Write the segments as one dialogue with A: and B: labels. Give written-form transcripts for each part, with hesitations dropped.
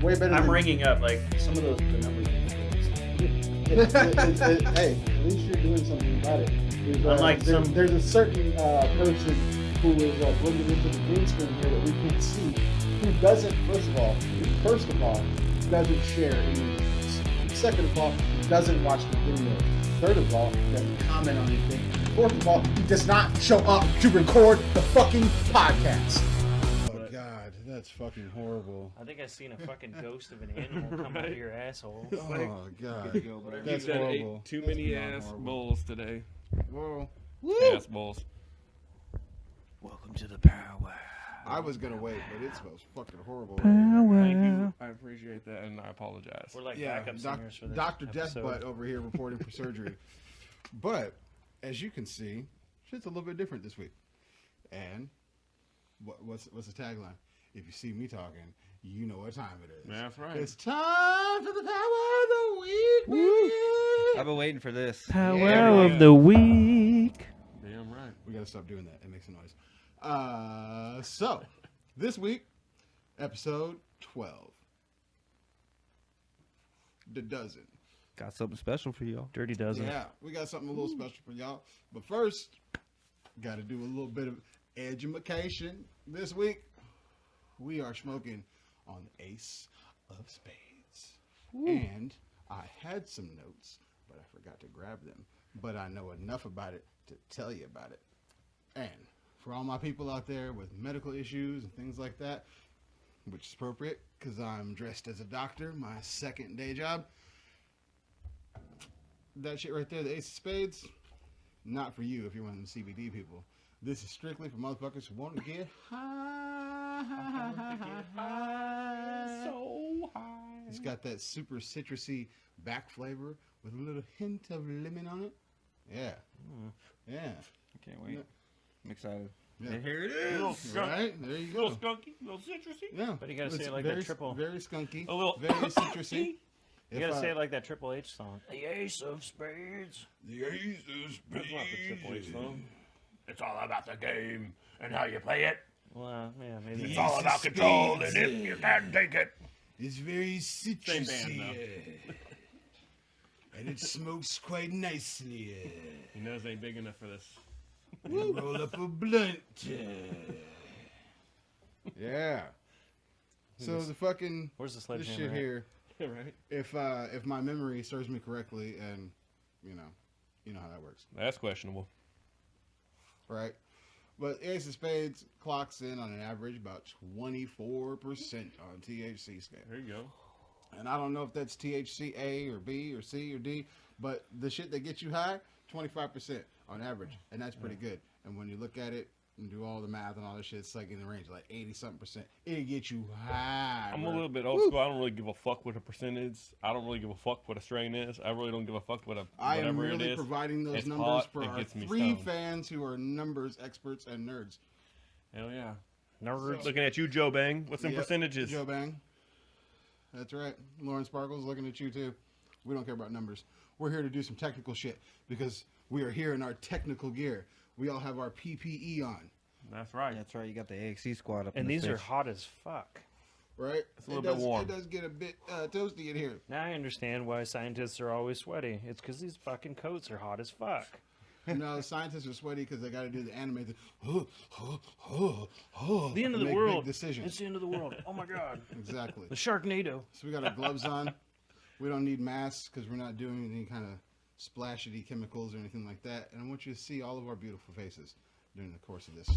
A: way better.
B: I'm ringing up like some of the numbers.
A: Hey, at least you're doing something about it. There's a certain person who is blended into the green screen here that we can see, who doesn't, first of all, doesn't share any news. Second of all, doesn't watch the video. Third of all, doesn't comment on anything. Fourth of all, he does not show up to record the fucking podcast.
C: Oh God, that's fucking horrible.
B: I think I seen a fucking ghost of an animal come out of your asshole.
C: Oh God,
D: That's
C: horrible.
D: ate too many ass bowls today.
C: Whoa.
D: Ass bowls.
B: Welcome to the Powow.
C: I was gonna wait, but it smells fucking horrible.
D: Thank you. I appreciate that, and I apologize.
B: We're like
C: Yeah,
B: backup singers for this
C: Dr.
B: episode.
C: Deathbutt over here reporting for surgery. But as you can see, shit's a little bit different this week. And what's the tagline? If you see me talking, you know what time it is.
D: That's right.
C: It's time for the Power of the Week, baby.
E: I've been waiting for this.
B: Powow of the week.
D: Damn right.
C: We gotta stop doing that. It makes a noise. So this week, episode 12, the dozen.
E: Got something special for y'all.
B: Dirty dozen.
C: Yeah, we got something a little special for y'all. But first, got to do a little bit of education. This week, we are smoking on the Ace of Spades. And I had some notes, but I forgot to grab them. But I know enough about it to tell you about it. And for all my people out there with medical issues and things like that, which is appropriate because I'm dressed as a doctor, my second day job. That shit right there, the Ace of Spades, not for you if you're one of them CBD people. This is strictly for motherfuckers who want to get high.
D: So high.
C: It's got that super citrusy back flavor with a little hint of lemon on it. Yeah. Yeah.
E: I can't wait. I'm excited.
C: Yeah.
E: And here it
D: Little
E: is.
D: skunk,
C: Right? There you
D: little
C: go.
D: skunky, little citrusy.
C: Yeah.
B: But you gotta say
C: It's
B: it like
C: very,
B: that triple.
C: Very skunky.
D: A little
C: Very citrusy.
B: You gotta say it like that Triple H song. The Ace of Spades.
C: The Ace of Spades.
D: That's not the Triple H song. It's all about the game and how you play it.
B: Well, yeah, maybe.
D: It's all about control, and if you can take it.
C: It's very citrusy.
D: Same band,
C: and it smokes quite nicely.
D: He knows they ain't big enough for this.
C: Roll up a blunt. Yeah. So the fucking
B: Where's the
C: this
B: sledgehammer
C: shit
B: at?
C: here,
D: Right?
C: if my memory serves me correctly, and you know how that works,
D: That's questionable.
C: right? But Ace of Spades clocks in on an average about 24% on THC scale.
D: There you go.
C: And I don't know if that's THC A or B or C or D, but the shit that gets you high, 25% on average, and that's pretty good. And when you look at it and do all the math and all that shit, it's like in the range, like 80-something%. It'll get you high.
D: I'm
C: bro.
D: a little bit old school. I don't really give a fuck what a percentage. I don't really give a fuck what a strain is. I really don't give a fuck what
C: I am
D: whatever it
C: really
D: is.
C: providing those
D: It's
C: numbers
D: hot,
C: for
D: it
C: our
D: gets me
C: 3
D: stoned.
C: fans who are numbers experts and nerds.
D: Hell yeah.
B: Nerds.
D: Looking at you, Joe Bang. What's them
C: Yep,
D: percentages?
C: Joe Bang. That's right. Lauren Sparkles looking at you too. We don't care about numbers. We're here to do some technical shit because we are here in our technical gear. We all have our PPE on,
D: That's right.
E: That's right. You got the AXC squad up.
B: And
E: in
B: these
E: this
B: are
E: bitch.
B: hot as fuck.
C: right?
D: It's a little bit warm.
C: It does get a bit toasty in here.
B: Now I understand why scientists are always sweaty. It's because these fucking coats are hot as fuck.
C: No, scientists are sweaty because they got to do the anime thing.
B: The end of the
C: Make
B: world.
C: big decisions.
B: It's the end of the world. Oh my god.
C: Exactly.
B: The Sharknado.
C: So we got our gloves on. We don't need masks because we're not doing any kind of splashy chemicals or anything like that. And I want you to see all of our beautiful faces during the course of this.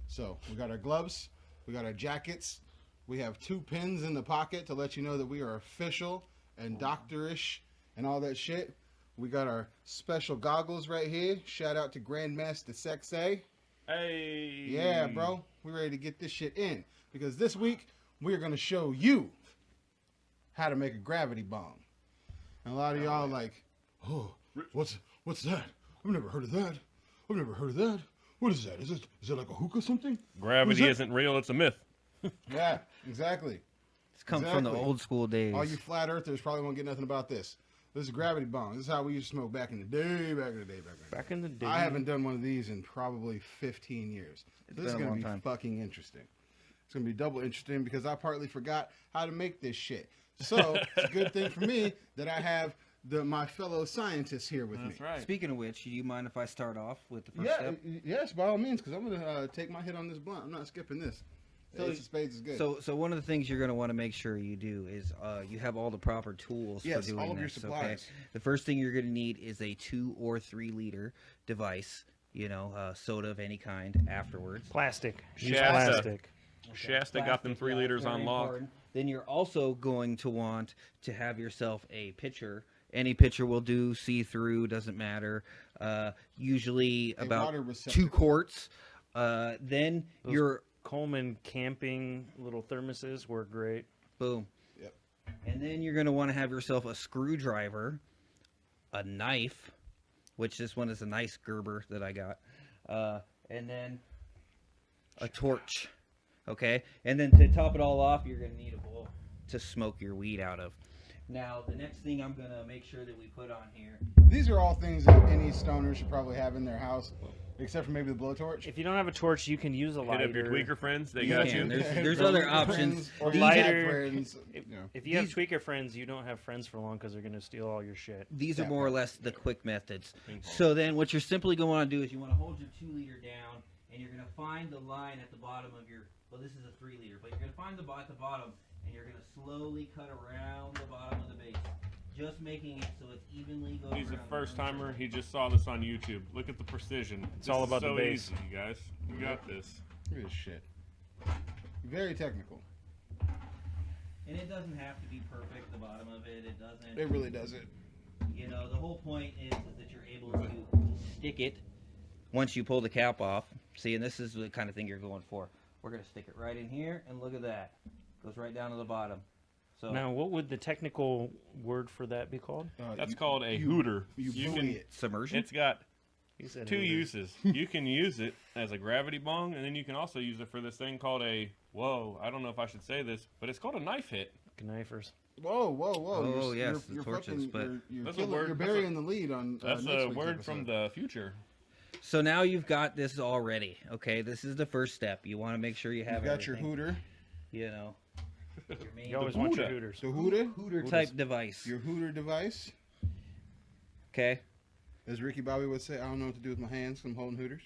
C: So we got our gloves. We got our jackets. We have 2 pins in the pocket to let you know that we are official and doctorish and all that shit. We got our special goggles right here. Shout out to Grandmaster Sexay.
D: Hey.
C: Yeah, bro. We're ready to get this shit in. Because this week, we're going to show you how to make a gravity bomb. And a lot of y'all are like, oh, what's that? I've never heard of that. I've never heard of that. What is that? Is it like a hookah or something?
D: Gravity
C: What is
D: isn't real. It's a myth.
C: Yeah, exactly.
E: It's come from the
C: Exactly.
E: old school days.
C: All you flat earthers probably won't get nothing about this. This is a gravity bomb. This is how we used to smoke back in the day,
B: Back in the day.
C: I haven't done one of these in probably 15 years.
E: It's
C: This is
E: been a
C: going to
E: long
C: be
E: time.
C: fucking interesting. It's going to be double interesting because I partly forgot how to make this shit. So it's a good thing for me that I have my fellow scientists here with
D: That's
C: me.
D: right.
E: Speaking of which, do you mind if I start off with the first
C: Yeah,
E: step?
C: yes, by all means, because I'm going to take my hit on this blunt. I'm not skipping this. The Ace of Spades is good.
E: So one of the things you're going to want to make sure you do is you have all the proper tools for doing
C: all of your
E: this.
C: supplies.
E: Okay? The first thing you're going to need is a 2 or 3 liter device. Soda of any kind afterwards.
B: Plastic. Use
D: Shasta.
B: plastic.
D: Shasta got them 3 liters on lock.
E: Important. Then you're also going to want to have yourself a pitcher. Any pitcher will do, see-through, doesn't matter. Usually about
C: water
E: 2
C: receptacle.
E: quarts. Then
B: Those
E: you're
B: Coleman camping little thermoses work great.
E: boom.
C: Yep.
E: And then you're going to want to have yourself a screwdriver, a knife, which this one is a nice Gerber that I got, and then a torch. Okay? And then to top it all off, you're going to need a bowl to smoke your weed out of. Now, the next thing I'm going to make sure that we put on here.
C: These are all things that any stoner should probably have in their house, except for maybe the blowtorch.
B: If you don't have a torch, you can use a
D: Hit
B: lighter.
D: up your tweaker friends. They
E: You
D: got
E: can.
D: you.
E: There's other options.
B: Or
C: These
B: lighter.
C: friends,
B: If you have tweaker friends, you don't have friends for long because they're going to steal all your shit.
E: These are
C: Yeah.
E: more or less the quick methods.
D: Ping pong.
E: So then what you're simply going to want to do is you want to hold your 2 liter down, and you're going to find the line at the bottom of your, well, this is a 3 liter, but you're going to find at the bottom, and you're going to slowly cut around the bottom of the base, just making it so it evenly goes
D: He's a
E: around
D: first
E: the rim.
D: timer. He just saw this on YouTube. Look at the precision.
B: It's all about the
D: so
B: base.
D: Easy, you guys. You got this.
C: Look at this shit. Very technical.
E: And it doesn't have to be perfect, the bottom of it. It doesn't.
C: It really doesn't.
E: The whole point is that you're able to stick it once you pull the cap off. See, and this is the kind of thing you're going for. We're going to stick it right in here, and look at that. Goes right down to the bottom. So
B: Now, what would the technical word for that be called?
D: That's called a hooter.
C: You
D: can.
C: buoy it.
E: submersion.
D: It's got
B: He said
D: 2
B: hooter.
D: uses. You can use it as a gravity bong, and then you can also use it for this thing called a. Whoa, I don't know if I should say this, but it's called a knife hit.
B: Knifers.
C: Whoa, whoa, whoa.
E: Oh, yes, the
C: you're
E: torches,
C: fucking,
E: but-
C: you're
D: That's a
C: killing,
D: word-
C: you're
D: that's
C: burying the lead on
D: That's
C: next
D: a
C: week's
D: word
C: episode.
D: from the future.
E: So now you've got this all ready. Okay, this is the first step. You want to make sure you have
C: You've got your
E: everything,
C: hooter.
E: your main
B: You always want your
D: Hooter.
B: hooters.
C: The hooter.
E: hooter type device.
C: Your hooter device.
E: Okay.
C: As Ricky Bobby would say, I don't know what to do with my hands. I'm holding hooters.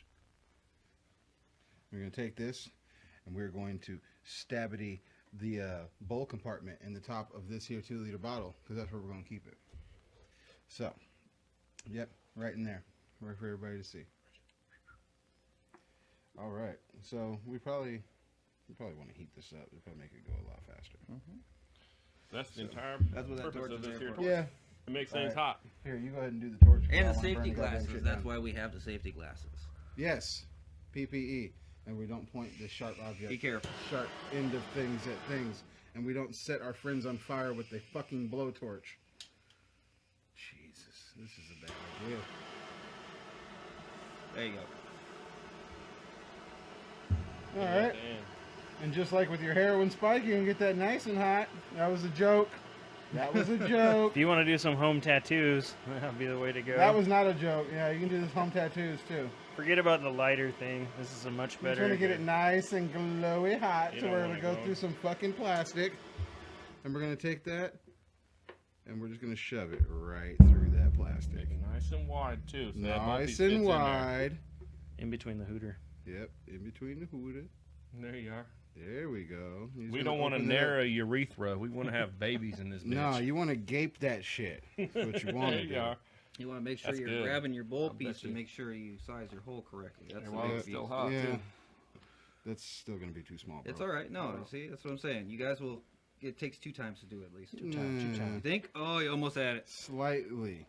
C: We're going to take this, and we're going to stabity the bowl compartment in the top of this here 2 liter bottle, because that's where we're going to keep it. So, yep, right in there. Right for everybody to see. All right. So, we probably want to heat this up. It'll probably make it go a lot faster.
D: That's the entire
E: That's what that
D: purpose
E: torch
D: of
E: is
D: this
E: there
D: here
E: for.
D: torch.
C: Yeah.
D: It makes things
C: All right.
D: hot.
C: Here, you go ahead and do the torch. 'cause I
E: And the
C: don't wanna burn
E: safety
C: goddamn
E: glasses.
C: shit
E: That's
C: down.
E: why we have the safety glasses.
C: Yes, PPE, and we don't point the sharp object,
E: Be careful.
C: sharp end of things at things, and we don't set our friends on fire with a fucking blowtorch. Jesus, this is a bad idea.
E: There you go.
C: All right,
D: Damn.
C: and just like with your heroin spike, you can get that nice and hot. That was a joke. That was a joke.
B: If you want to do some home tattoos, that'd be the way to go.
C: That was not a joke. Yeah, you can do this home tattoos too.
B: Forget about the lighter thing. This is a much
C: We're
B: better.
C: trying to get it nice and glowy hot
D: You
C: to
D: don't
C: where
D: wanna
C: it'll go
D: go.
C: through some fucking plastic. And we're going to take that and we're just going to shove it right through that plastic.
D: Nice and wide too. So that both
C: Nice
D: fits
C: and
D: in there.
C: wide.
B: in between the hooter.
C: Yep, in between the hooter.
D: There you are.
C: There we go. He's
D: We
C: gonna
D: don't want to
C: open it up.
D: narrow urethra. We want to have babies in this bitch.
C: No, you want to gape that shit. That's what you want
D: There
C: to
D: you
C: do.
D: are.
E: You want to make sure
D: That's
E: you're
D: good.
E: grabbing your bowl
D: I bet
E: piece to
D: you.
E: make sure you size your hole correctly. That's
D: And
E: the
D: while
E: big
D: it's still
E: piece.
D: hot
C: Yeah.
D: too.
C: That's still going to be too small, bro.
E: It's all right. No, see, that's what I'm saying. You guys will. It takes 2 times to do it at least. 2 times. 2
C: Nah.
E: times. You think? Oh, you almost had it.
C: Slightly.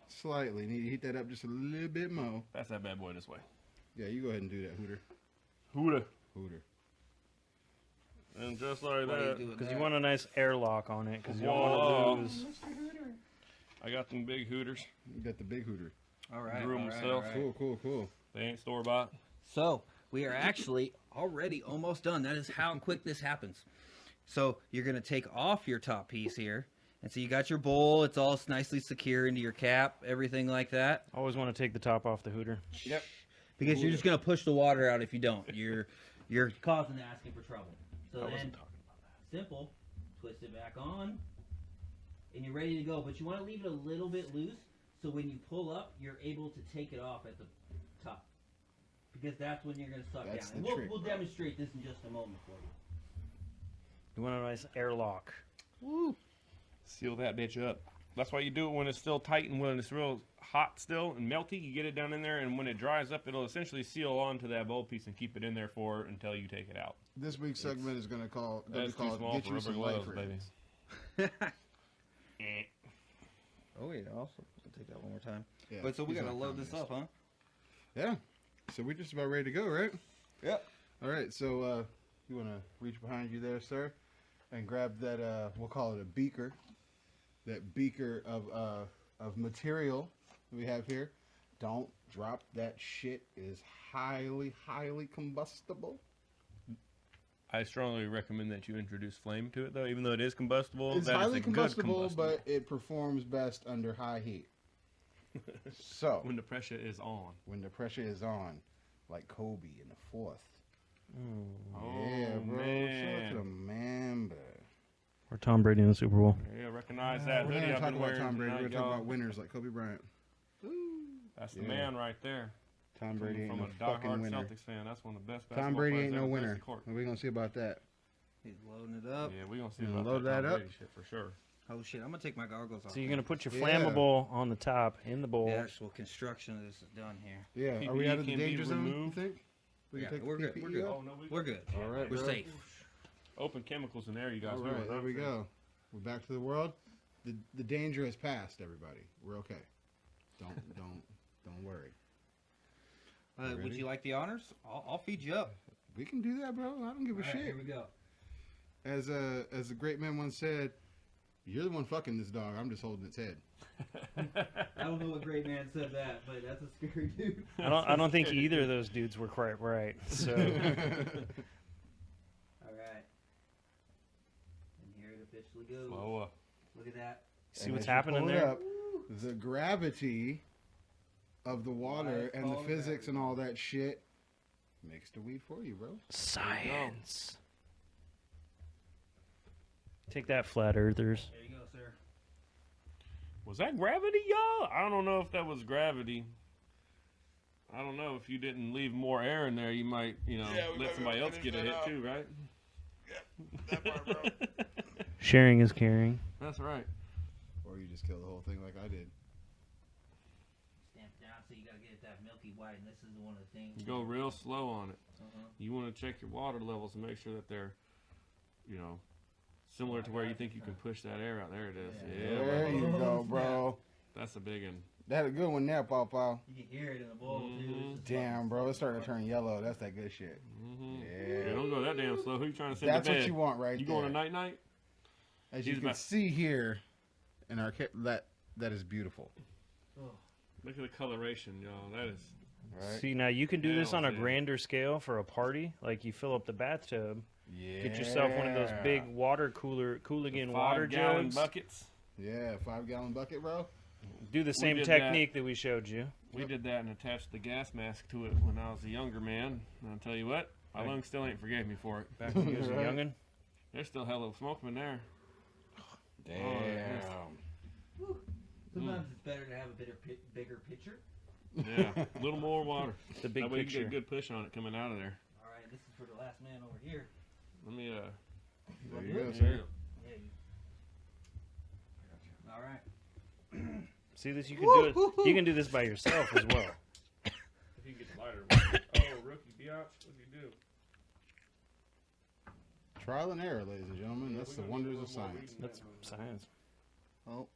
C: Need to heat that up just a little bit more.
D: Pass that bad boy this way.
C: Yeah, you go ahead and do that, hooter.
D: Hooter.
C: Hooter.
D: And just like
E: Why do you
D: that,
E: do it
B: Because
E: that?
B: you want a nice airlock on it. Because you don't
D: Whoa.
B: want to lose.
D: I got them big hooters.
C: You got the big hooter.
E: All right.
D: Drew
E: all right,
D: himself.
E: all right.
C: Cool.
D: They ain't store bought.
E: So we are actually already almost done. That is how quick this happens. So you're going to take off your top piece here. And so you got your bowl. It's all nicely secure into your cap, everything like that.
B: Always want to take the top off the hooter.
C: Yep.
E: Because you're just going to push the water out if you don't. You're causing asking for trouble. So
B: I
E: then,
B: wasn't talking about that.
E: simple, twist it back on, and you're ready to go. But you want to leave it a little bit loose, so when you pull up, you're able to take it off at the top. Because that's when you're going to suck
C: That's
E: down. And
C: the trick,
E: we'll
C: bro.
E: demonstrate this in just a moment for you.
B: You want a nice airlock.
D: Woo. Seal that bitch up. That's why you do it when it's still tight and when it's real hot still and melty. You get it down in there, and when it dries up, it'll essentially seal onto that bowl piece and keep it in there for until you take it out.
C: This week's segment is going to be called
D: That's too small
C: Get
D: for
C: You
D: rubber
C: Some
D: gloves,
C: Life
D: baby.
C: Rings.
E: Oh, wait, also, I'll take that one more time.
C: Yeah,
E: But so we
C: he's
E: got to
C: not
E: load this
C: counting
E: up, huh?
C: Yeah. So we're just about ready to go, right?
E: Yep.
C: All right. So you want to reach behind you there, sir, and grab that, we'll call it a beaker. That beaker of material we have here. Don't drop that shit. It is highly, highly combustible.
D: I strongly recommend that you introduce flame to it, though, even though it is combustible.
C: It's
D: that is
C: highly
D: a good
C: combustible, but it performs best under high heat. So,
D: when the pressure is on.
C: when the pressure is on, like Kobe in the fourth.
D: Oh,
C: Yeah, bro. Shout out
D: man.
C: to the man, bro.
B: Or Tom Brady in the Super Bowl.
D: Yeah, recognize that
C: We're
D: hoodie
C: not
D: I've
C: talking
D: been
C: about
D: wearing
C: Tom Brady.
D: tonight,
C: We're talking
D: y'all.
C: about winners like Kobe Bryant.
D: That's the
C: Yeah.
D: man right there.
C: Tom Brady ain't
D: From
C: no
D: a
C: fucking
D: diehard
C: winner.
D: Celtics fan, that's one of the best.
C: Tom
D: basketball
C: Brady
D: players
C: ain't no
D: ever graced
C: winner.
D: the court.
C: What are we gonna see about that?
E: He's loading it up.
D: Yeah, we're gonna see
C: You
D: about
C: load
D: that
C: that
D: Tom
C: up?
D: Brady shit for sure.
E: Oh, shit. I'm going to take my goggles off.
B: So you're going to put your
C: Yeah.
B: flammable on the top in the bowl.
E: The actual construction of this is done here.
C: Yeah, are
D: PPE
C: we out of the
D: can be
C: danger zone? You
D: removed.
C: think? We
E: Yeah,
C: can take
E: we're
C: the
E: good,
C: PPE
E: we're good.
C: off?
D: Oh no,
E: We're good.
C: All right,
E: We're
C: bro.
E: safe.
D: Open chemicals in there, you guys.
C: All
D: We
C: right,
D: were
C: there
D: not
C: we
D: safe.
C: go. We're back to the world. The danger has passed, everybody. We're okay. Don't worry.
E: Would
C: Ready?
E: you like the honors? I'll feed you up.
C: We can do that, bro. I don't give a
E: All right,
C: shit.
E: here we go.
C: As a great man once said, "You're the one fucking this dog. I'm just holding its head."
E: I don't know what great man said that, but that's a scary dude.
B: I don't think either of those dudes were quite right. So
E: All right. And here it officially goes.
D: Slow up.
E: Look at that.
B: see
C: And
B: what's
C: as you
B: happening
C: pull it
B: there?
C: up, the gravity of the water
E: Why
C: and the
E: call it
C: physics
E: gravity?
C: and all that shit makes the weed for you, bro.
B: Science. Take that, flat earthers.
E: There you go, sir.
D: Was that gravity, y'all? I don't know if that was gravity. I don't know if you didn't leave more air in there, you might, let somebody else get a hit too, right?
C: That part, bro.
B: Sharing is caring.
D: That's right.
C: Or you just kill the whole thing like I did.
E: Stamp down, so you gotta get it that milky white, and this is one of the things.
D: You go real slow on it.
E: Uh-huh.
D: You want to check your water levels and make sure that they're, similar to where you think you can push that air out. There it is. Yeah,
C: There
D: bro.
C: you go, bro.
D: That's a big one.
C: That a good one there, Powow.
E: You can hear it in the bowl, too. It's just
C: Damn,
E: fucking
C: bro, it's
E: super
C: starting to turn yellow. That's that good shit.
D: Mm-hmm.
C: Yeah.
D: Yeah, don't go that damn slow. Who you trying to send
C: That's
D: to bed?
C: what you want right
D: You
C: there.
D: going to night-night?
C: As you
D: He's
C: can
D: about-
C: see here in our that is beautiful.
E: Oh.
D: Look at the coloration, y'all. That is...
C: Right?
B: See, now you can do this
D: Hell
B: on a
D: yeah.
B: grander scale for a party. Like you fill up the bathtub,
C: Yeah.
B: get yourself one of those big water cooligan water
D: 5-gallon
B: jugs.
D: buckets.
C: Yeah, 5-gallon bucket, bro.
B: Do the same
D: did
B: technique that we showed you.
D: We did that and attached the gas mask to it when I was a younger man. And I'll tell you what, my lungs still ain't forgave me for it.
B: Back when you was a
C: Right.
B: youngin'.
D: There's still hella smoke in there.
C: Damn.
E: Sometimes it's better to have a bigger pitcher.
D: Yeah, a little more water.
B: The big
D: that way you
B: picture.
D: get a good push on it coming out of there.
E: All right, this is for the last man over here.
D: Let me,
C: There you go,
D: yeah.
C: sir.
E: Yeah. All right.
B: See this? You can do it. You can do this by yourself as well.
D: If you can get the lighter. Oh, rookie biatch, what'd you do?
C: Trial and error, ladies and gentlemen. That's the wonders of science.
B: That's science.
E: Oh.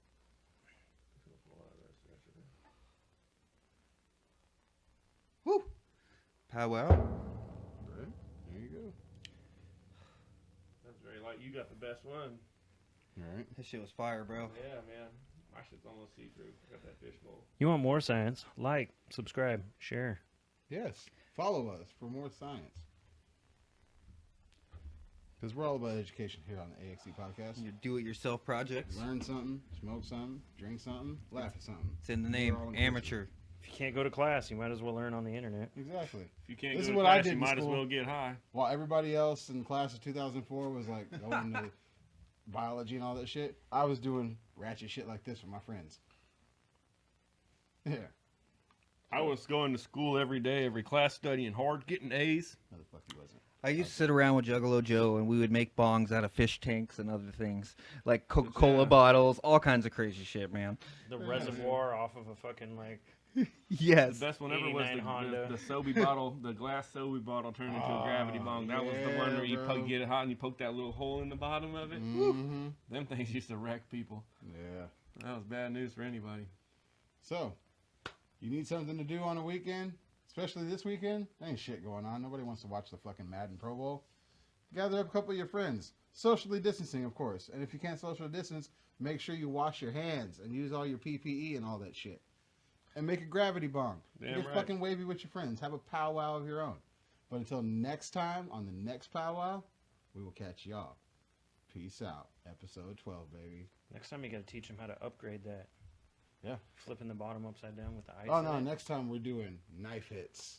C: Woo!
E: Powwow.
C: Right. There you go.
D: That's very light. You got the best one.
C: All right.
E: This shit was fire, bro.
D: Yeah, man. My shit's almost see-through. I got that fish bowl.
B: You want more science? Like, subscribe, share.
C: Yes. Follow us for more science. Because we're all about education here on the AXC podcast.
E: Your do-it-yourself projects.
C: Learn something, smoke something, drink something, laugh at something.
E: It's in the
C: We're
E: name.
C: all inclusive.
E: Amateur.
B: If you can't go to class, you might as well learn on the internet.
C: Exactly.
D: If you can't
C: This
D: go
C: is
D: to
C: what I
D: class,
C: did
D: you
C: in
D: might as
C: school.
D: well get high.
C: While everybody else in the class of 2004 was like going to biology and all that shit, I was doing ratchet shit like this with my friends. Yeah.
D: I was going to school every day, every class, studying hard, getting A's.
C: No, the fuck he wasn't.
E: I used to sit around with Juggalo Joe, and we would make bongs out of fish tanks and other things, like Coca-Cola
D: Yeah.
E: bottles, all kinds of crazy shit, man.
B: The reservoir off of a fucking like
E: Yes.
D: The best one ever was
B: 89 Honda.
D: the Sobe bottle, the glass Sobe bottle turned into a gravity bong. That was the
C: yeah,
D: one where you
C: bro.
D: get it hot and you poke that little hole in the bottom of it.
C: Mm-hmm.
D: Them things used to wreck people.
C: Yeah.
D: That was bad news for anybody.
C: So, you need something to do on a weekend, especially this weekend? There ain't shit going on. Nobody wants to watch the fucking Madden Pro Bowl. Gather up a couple of your friends. Socially distancing, of course. And if you can't social distance, make sure you wash your hands and use all your PPE and all that shit. And make a gravity bong.
D: Damn
C: Get
D: right.
C: fucking wavy with your friends. Have a powwow of your own. But until next time, on the next powwow, we will catch y'all. Peace out. Episode 12, baby.
B: next time you got to teach them how to upgrade that.
C: Yeah.
B: Flipping the bottom upside down with the ice.
C: Oh,
B: in
C: no,
B: it.
C: next time we're doing knife hits.